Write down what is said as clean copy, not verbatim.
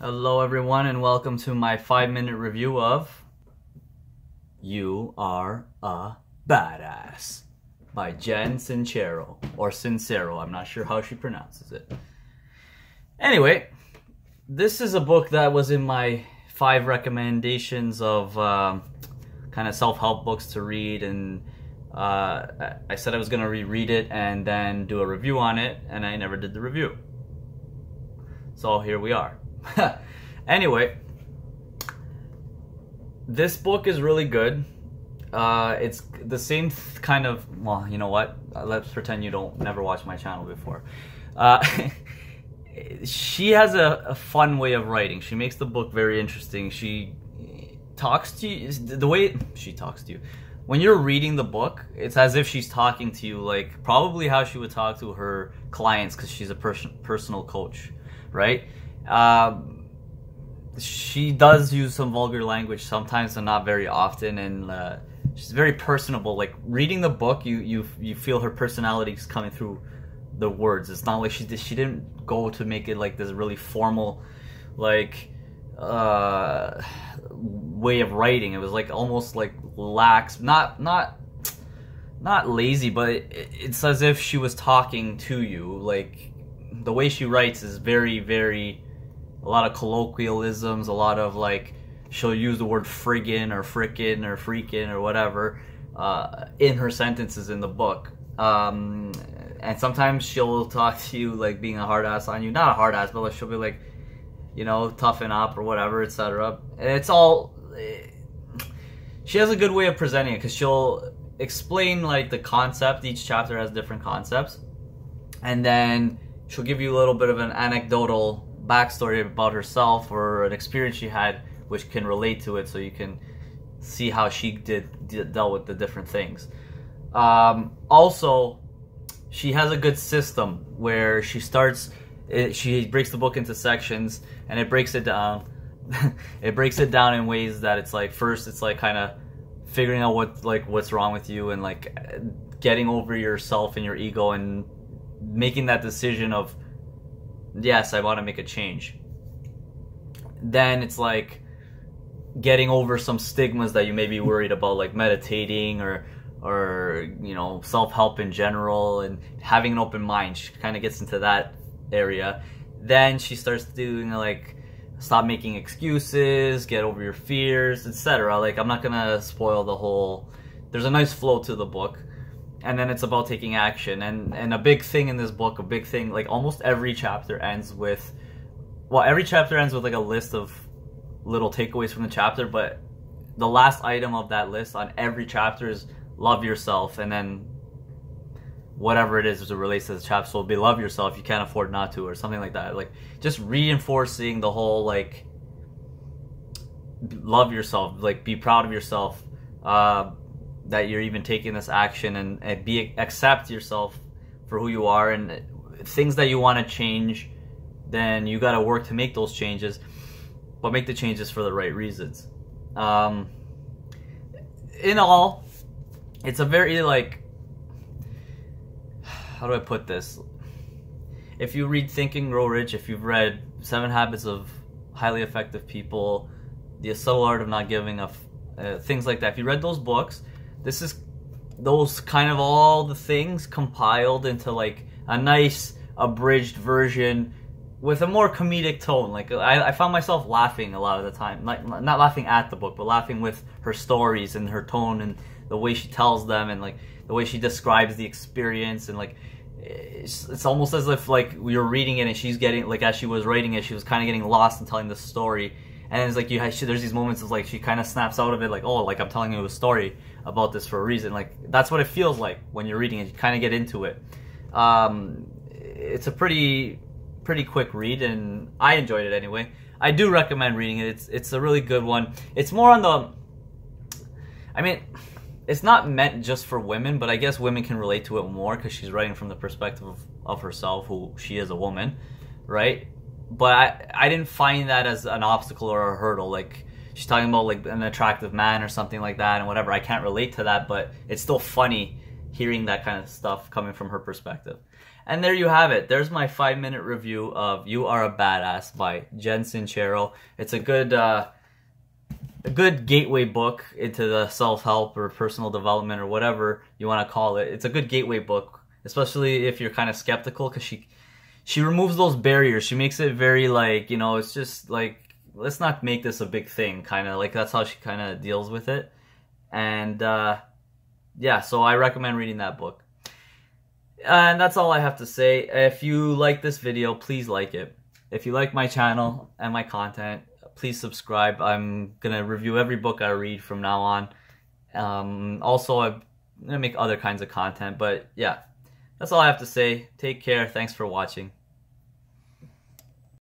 Hello everyone and welcome to my 5-minute review of You Are a Badass by Sincero, or Sincero, I'm not sure how she pronounces it. Anyway, this is a book that was in my 5 recommendations of kind of self-help books to read, and I said I was going to reread it and then do a review on it, and I never did the review. So here we are. Anyway, this book is really good. It's the same kind of, well, you know what? Let's pretend you never watched my channel before. She has a fun way of writing. She makes the book very interesting. She talks to you, the way she talks to you. When you're reading the book, it's as if she's talking to you, like probably how she would talk to her clients, because she's a personal coach, right? She does use some vulgar language sometimes, and not very often, and she's very personable. Like reading the book, you feel her personality is coming through the words. It's not like she didn't go to make it like this really formal, like way of writing. It was like almost like lax, not lazy, but it's as if she was talking to you. Like the way she writes is very a lot of colloquialisms, a lot of like, she'll use the word friggin' or frickin' or freakin' or whatever in her sentences in the book. And sometimes she'll talk to you like being a hard ass on you. Not a hard ass, but like she'll be like, you know, toughen up or whatever, etc. And it's all, she has a good way of presenting it, because she'll explain like the concept. Each chapter has different concepts, and then she'll give you a little bit of an anecdotal backstory about herself or an experience she had which can relate to it, so you can see how she dealt with the different things. Also, she has a good system where she breaks the book into sections, and it breaks it down. It breaks it down in ways that it's like, first it's like kind of figuring out what's wrong with you, and like getting over yourself and your ego and making that decision of, yes, I want to make a change. Then it's like getting over some stigmas that you may be worried about, like meditating or you know, self-help in general, and having an open mind. She kind of gets into that area. Then she starts doing like, stop making excuses, get over your fears, etc. Like, I'm not gonna spoil the whole, there's a nice flow to the book. And then it's about taking action. And a big thing in this book, like almost every chapter ends with, well, every chapter ends with like a list of little takeaways from the chapter, but the last item of that list on every chapter is love yourself, and then whatever it is as it relates to the chapter. So it'll be love yourself, you can't afford not to, or something like that. Like just reinforcing the whole, like, love yourself, like be proud of yourself, that you're even taking this action, and accept yourself for who you are, and things that you want to change, then you got to work to make those changes, but make the changes for the right reasons. In all, it's a very, like, how do I put this? If you read Think and Grow Rich, if you've read 7 Habits of Highly Effective People, The Subtle Art of Not Giving a things like that, if you read those books, this is those kind of all the things compiled into like a nice abridged version with a more comedic tone. Like I found myself laughing a lot of the time, like not laughing at the book, but laughing with her stories and her tone and the way she tells them, and like the way she describes the experience, and like it's almost as if like you're reading it and she's getting, like, as she was writing it, she was kind of getting lost in telling the story. And it's like there's these moments of like she kind of snaps out of it, like, oh, like I'm telling you a story about this for a reason. Like that's what it feels like when you're reading it. You kind of get into it. It's a pretty quick read, and I enjoyed it anyway. I do recommend reading it. It's a really good one. It's more on the, I mean, it's not meant just for women, but I guess women can relate to it more because she's writing from the perspective of herself, who she is a woman, right? But I didn't find that as an obstacle or a hurdle. Like, she's talking about like an attractive man or something like that and whatever. I can't relate to that, but it's still funny hearing that kind of stuff coming from her perspective. And there you have it. There's my 5-minute review of You Are a Badass by Jen Sincero. It's a good gateway book into the self-help or personal development or whatever you want to call it. It's a good gateway book, especially if you're kind of skeptical, because she removes those barriers. She makes it very like, you know, it's just like, let's not make this a big thing, kind of like that's how she kind of deals with it. And yeah, so I recommend reading that book. And that's all I have to say. If you like this video, please like it. If you like my channel and my content, please subscribe. I'm gonna review every book I read from now on. Also, I'm gonna make other kinds of content, but yeah, that's all I have to say. Take care. Thanks for watching.